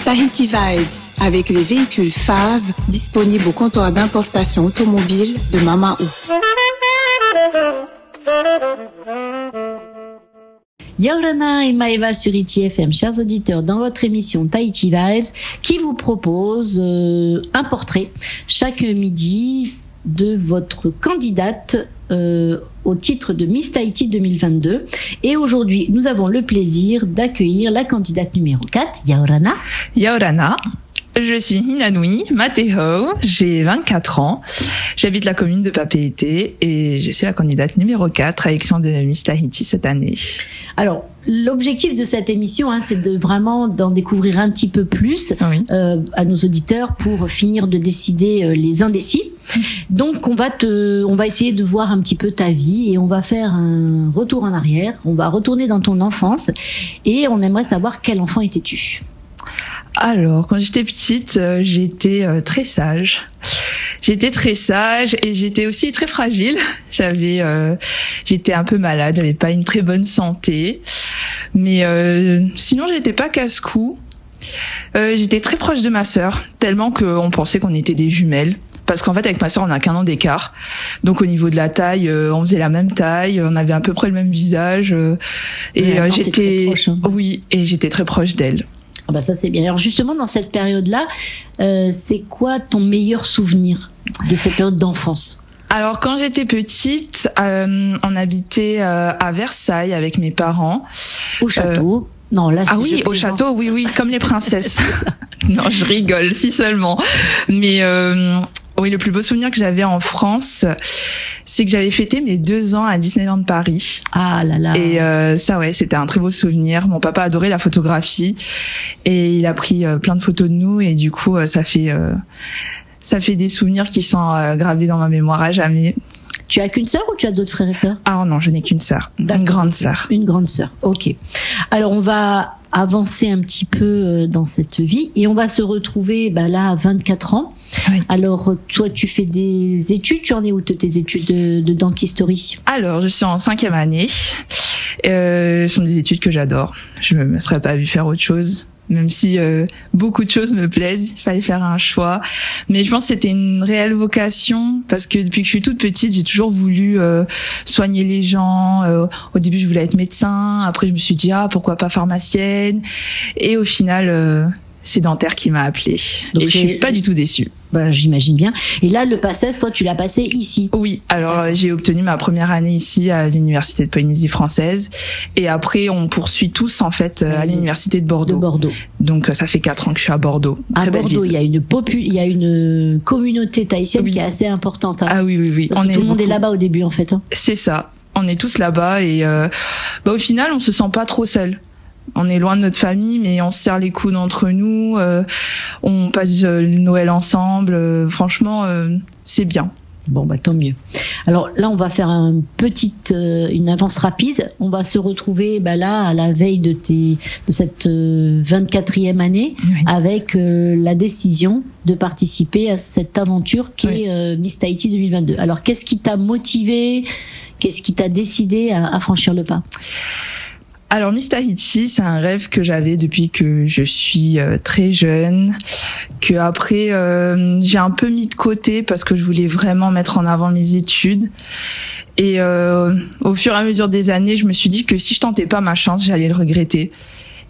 Tahiti Vibes, avec les véhicules FAV disponibles au comptoir d'importation automobile de Mamaou. Yaurana et Maeva sur ITFM, chers auditeurs, dans votre émission Tahiti Vibes, qui vous propose un portrait chaque midi de votre candidate au titre de Miss Tahiti 2022. Et aujourd'hui, nous avons le plaisir d'accueillir la candidate numéro 4, Yaurana. Yaurana. Je suis Hinanui Mateo, j'ai 24 ans, j'habite la commune de Papeete et je suis la candidate numéro 4 à l'élection de Miss Tahiti cette année. Alors, l'objectif de cette émission, c'est de vraiment d'en découvrir un petit peu plus à nos auditeurs pour finir de décider les indécis. Donc, on va essayer de voir un petit peu ta vie et on va faire un retour en arrière. On va retourner dans ton enfance et on aimerait savoir quel enfant étais-tu? Alors, quand j'étais petite, j'étais très sage. J'étais très sage et j'étais aussi très fragile. J'étais un peu malade, j'avais pas une très bonne santé. Mais sinon, j'étais pas casse-cou. J'étais très proche de ma sœur, tellement qu'on pensait qu'on était des jumelles. Parce qu'en fait, avec ma sœur, on a qu'1 an d'écart. Donc, au niveau de la taille, on faisait la même taille, on avait à peu près le même visage. Et j'étais, proche, oui, et j'étais très proche d'elle. Ah bah ça c'est bien. Alors justement dans cette période-là, c'est quoi ton meilleur souvenir de cette période d'enfance? Alors quand j'étais petite, on habitait à Versailles avec mes parents. Au château. Non, là, ah oui, au château, oui, comme les princesses. Non, je rigole, si seulement. Mais oui, le plus beau souvenir que j'avais en France, c'est que j'avais fêté mes 2 ans à Disneyland Paris. Ah là là. Et ça, ouais, c'était un très beau souvenir. Mon papa adorait la photographie et il a pris plein de photos de nous et du coup, ça fait des souvenirs qui sont gravés dans ma mémoire à jamais. Tu as qu'une sœur ou tu as d'autres frères et sœurs? Ah non, je n'ai qu'une sœur. Une grande sœur. Une grande sœur. Ok. Alors on va avancer un petit peu dans cette vie et on va se retrouver là à 24 ans. Oui. Alors toi tu fais des études, tu en es où de tes études de dentisterie? Alors je suis en 5e année. Ce sont des études que j'adore. Je me serais pas vue faire autre chose. Même si beaucoup de choses me plaisent, il fallait faire un choix. Mais je pense que c'était une réelle vocation parce que depuis que je suis toute petite, j'ai toujours voulu soigner les gens. Au début, je voulais être médecin. Après, je me suis dit pourquoi pas pharmacienne. Et au final, c'est dentaire qui m'a appelée. Donc, et je suis pas du tout déçue. J'imagine bien. Et là, le PACES, toi, tu l'as passé ici? Oui. Alors, j'ai obtenu ma première année ici à l'Université de Polynésie française. Et après, on poursuit tous, en fait, à l'Université de Bordeaux. Donc, ça fait 4 ans que je suis à Bordeaux. À Bordeaux, il y a une communauté tahitienne qui est assez importante. Ah oui. Parce que tout le monde est là-bas au début, en fait. C'est ça. On est tous là-bas et au final, on se sent pas trop seul. On est loin de notre famille, mais on se serre les coudes entre nous. On passe le Noël ensemble. Franchement, c'est bien. Bon, tant mieux. Alors là, on va faire une avance rapide. On va se retrouver là à la veille de cette 24e année, avec la décision de participer à cette aventure qui est Miss Tahiti 2022. Alors, qu'est-ce qui t'a motivé? Qu'est-ce qui t'a décidé à franchir le pas? Alors Miss Tahiti, c'est un rêve que j'avais depuis que je suis très jeune, que après j'ai un peu mis de côté parce que je voulais vraiment mettre en avant mes études. Et au fur et à mesure des années, je me suis dit que si je tentais pas ma chance, j'allais le regretter.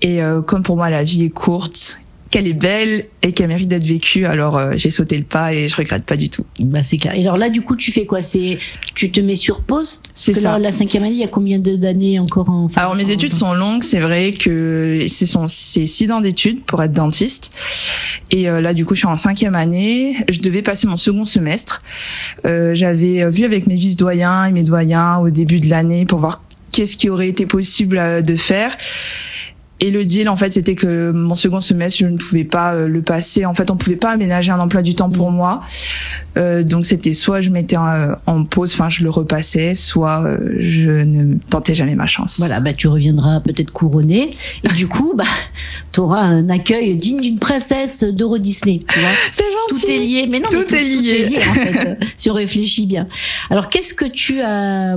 Et comme pour moi la vie est courte, qu'elle est belle et qu'elle mérite d'être vécue, alors j'ai sauté le pas et je regrette pas du tout. C'est clair. Et alors là, du coup, tu fais quoi? Tu te mets sur pause? C'est ça. Là, la 5e année, il y a combien d'années encore Alors mes études sont longues, c'est vrai que c'est 6 ans d'études pour être dentiste. Et là, du coup, je suis en 5e année. Je devais passer mon second semestre. J'avais vu avec mes vice-doyens et mes doyens au début de l'année pour voir qu'est-ce qui aurait été possible de faire. Et le deal, en fait, c'était que mon second semestre, je ne pouvais pas le passer. En fait, on pouvait pas aménager un emploi du temps pour moi. Donc, c'était soit je mettais en pause, enfin, je le repassais, soit je ne tentais jamais ma chance. Voilà, tu reviendras peut-être couronnée. Et du coup, t'auras un accueil digne d'une princesse d'Euro Disney, tu vois. C'est gentil. Tout est lié. Mais non, tout est lié, en fait, si on réfléchit bien. Alors, qu'est-ce que tu as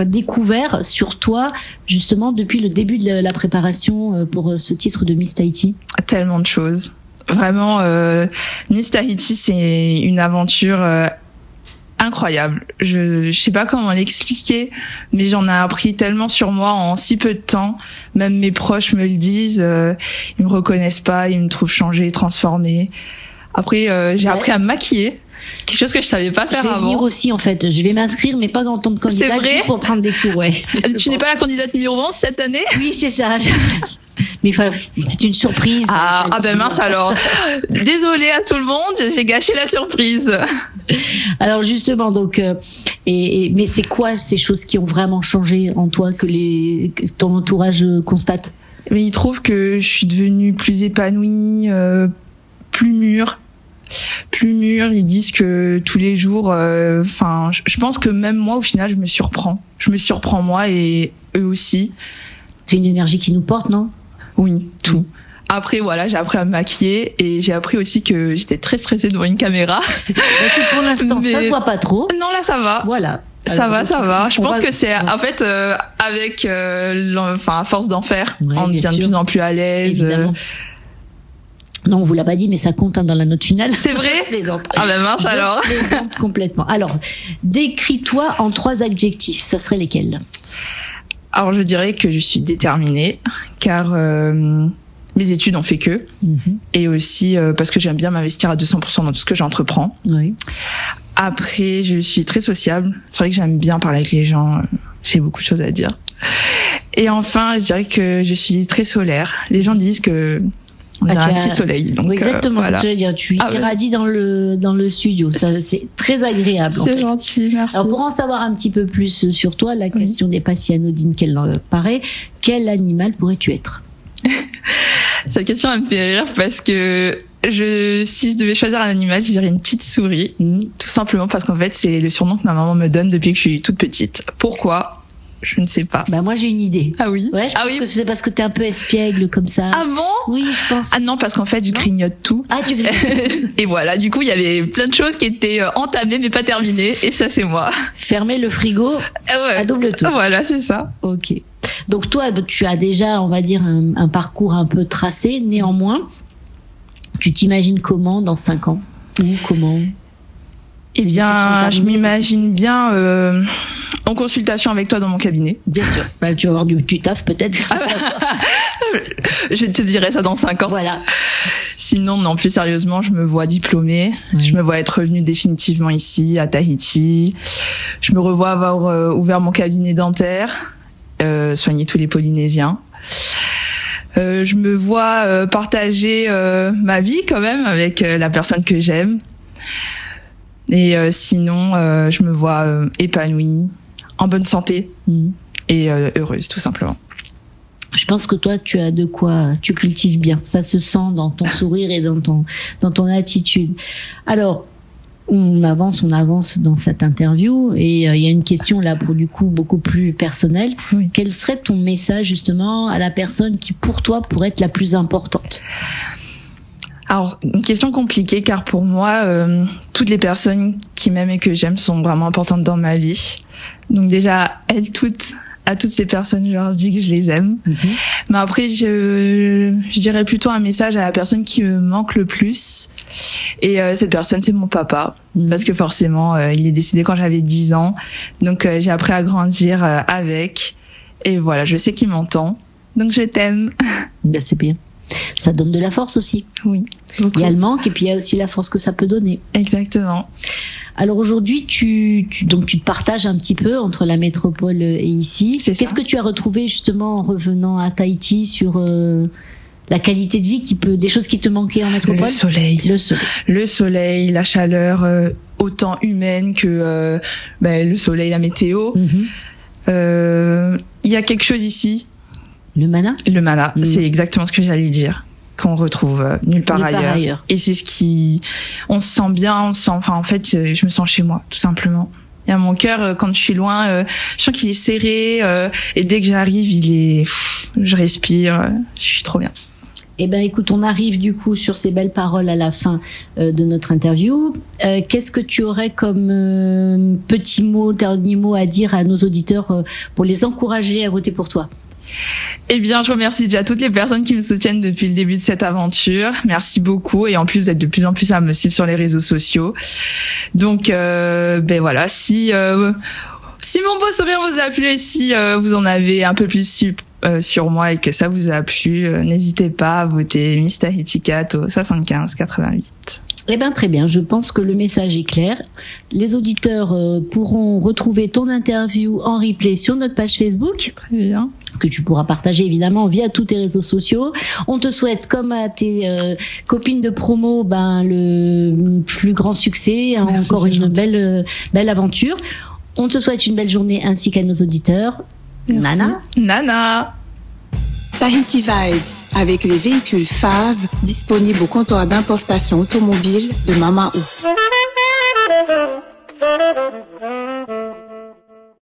découvert sur toi, justement, depuis le début de la préparation pour ce titre de Miss Tahiti? Tellement de choses. Vraiment, Miss Tahiti, c'est une aventure incroyable. Je sais pas comment l'expliquer, mais j'en ai appris tellement sur moi en si peu de temps. Même mes proches me le disent. Ils me reconnaissent pas, ils me trouvent changée, transformée. Après, j'ai appris à me maquiller. Quelque chose que je savais pas faire avant. Je vais venir aussi, en fait. Je vais m'inscrire, mais pas en tant que candidate. C'est vrai? Pour prendre des cours, ouais. Tu n'es pas la candidate numéro 11 cette année? Oui, c'est ça. Mais enfin, c'est une surprise. Ah ben mince alors. Désolée à tout le monde, j'ai gâché la surprise. Alors justement, donc, mais c'est quoi ces choses qui ont vraiment changé en toi que ton entourage constate? Mais ils trouvent que je suis devenue plus épanouie, plus mûre. Ils disent que tous les jours, enfin, je pense que même moi, au final, je me surprends moi et eux aussi. C'est une énergie qui nous porte, non? Oui, tout. Après, voilà, j'ai appris à me maquiller et j'ai appris aussi que j'étais très stressée devant une caméra. Pour l'instant, ça se voit pas trop. Non, là, ça va. Voilà. Ça va. Je pense que c'est, en fait, avec, enfin, à force d'en faire, on devient de plus en plus à l'aise. Non, on vous l'a pas dit, mais ça compte dans la note finale. C'est vrai? Ah ben mince alors. Complètement. Alors, décris-toi en 3 adjectifs. Ça serait lesquels? Alors, je dirais que je suis déterminée, car mes études ont fait que, et aussi parce que j'aime bien m'investir à 200% dans tout ce que j'entreprends. Oui. Après, je suis très sociable. C'est vrai que j'aime bien parler avec les gens. J'ai beaucoup de choses à dire. Et enfin, je dirais que je suis très solaire. Les gens disent que on a un petit soleil. Donc, oui, exactement, voilà. c'est ce que je veux dire. Tu irradies dans le studio. Ça, c'est très agréable. C'est gentil, merci. Alors, pour en savoir un petit peu plus sur toi, la question n'est pas si anodine qu'elle paraît. Quel animal pourrais-tu être? Cette question, elle me fait rire parce que si je devais choisir un animal, je dirais une petite souris. Tout simplement parce qu'en fait, c'est le surnom que ma maman me donne depuis que je suis toute petite. Pourquoi? Je ne sais pas. Bah moi j'ai une idée. Ah oui. Ouais, je pense que c'est parce que t'es un peu espiègle comme ça. Ah bon? Oui, je pense. Ah non, parce qu'en fait je grignote tout. Ah tu grignotes. Et voilà, du coup il y avait plein de choses qui étaient entamées mais pas terminées, et ça c'est moi. Fermer le frigo à double tour. Voilà, c'est ça. Ok. Donc toi, tu as déjà, on va dire, un parcours un peu tracé. Néanmoins, tu t'imagines comment dans 5 ans? Ou comment? Eh bien, je m'imagine bien en consultation avec toi dans mon cabinet. Bien sûr. Bah, tu vas avoir du taf peut-être. Je te dirai ça dans 5 ans. Voilà. Sinon, non, plus sérieusement, je me vois diplômée. Oui. Je me vois être revenue définitivement ici, à Tahiti. Je me revois avoir ouvert mon cabinet dentaire, soigner tous les Polynésiens. Je me vois partager ma vie quand même avec la personne que j'aime. Et sinon, je me vois épanouie, en bonne santé et heureuse, tout simplement. Je pense que toi, tu as de quoi, tu cultives bien. Ça se sent dans ton sourire et dans ton attitude. Alors, on avance dans cette interview et il y a une question là pour du coup beaucoup plus personnelle. Oui. Quel serait ton message justement à la personne qui pour toi pourrait être la plus importante? Alors, une question compliquée car pour moi, toutes les personnes qui m'aiment et que j'aime sont vraiment importantes dans ma vie. Donc déjà, à toutes ces personnes, je leur dis que je les aime. Mais après, je dirais plutôt un message à la personne qui me manque le plus. Et cette personne, c'est mon papa. Parce que forcément, il est décédé quand j'avais 10 ans. Donc j'ai appris à grandir avec. Et voilà, je sais qu'il m'entend. Donc je t'aime. Ben, c'est bien. Ça donne de la force aussi. Oui. Beaucoup. Il y a le manque et puis il y a aussi la force que ça peut donner. Exactement. Alors aujourd'hui, tu te partages un petit peu entre la métropole et ici. Qu'est-ce que tu as retrouvé justement en revenant à Tahiti sur la qualité de vie des choses qui te manquaient en métropole? Le soleil, la chaleur autant humaine que le soleil, la météo. Il y a quelque chose ici. Le mana, c'est exactement ce que j'allais dire, qu'on retrouve nulle part ailleurs. Et c'est ce qui, on se sent bien, en fait, je me sens chez moi, tout simplement. Il y a mon cœur, quand je suis loin, je sens qu'il est serré, et dès que j'arrive, je respire, je suis trop bien. Eh ben, écoute, on arrive du coup sur ces belles paroles à la fin de notre interview. Qu'est-ce que tu aurais comme petit mot, dernier mot à dire à nos auditeurs pour les encourager à voter pour toi? Eh bien, je remercie déjà toutes les personnes qui me soutiennent depuis le début de cette aventure. Merci beaucoup. Et en plus, vous êtes de plus en plus à me suivre sur les réseaux sociaux. Donc, voilà, si mon beau sourire vous a plu et si vous en avez un peu plus sur moi et que ça vous a plu, n'hésitez pas à voter Miss Tahiti Cat au 75 88. Eh bien, très bien. Je pense que le message est clair. Les auditeurs pourront retrouver ton interview en replay sur notre page Facebook. Très bien. Que tu pourras partager évidemment via tous tes réseaux sociaux. On te souhaite, comme à tes copines de promo, le plus grand succès. Merci, encore une gentil. belle aventure. On te souhaite une belle journée ainsi qu'à nos auditeurs. Merci. Nana. Tahiti Vibes avec les véhicules FAV disponibles au comptoir d'importation automobile de Mamao.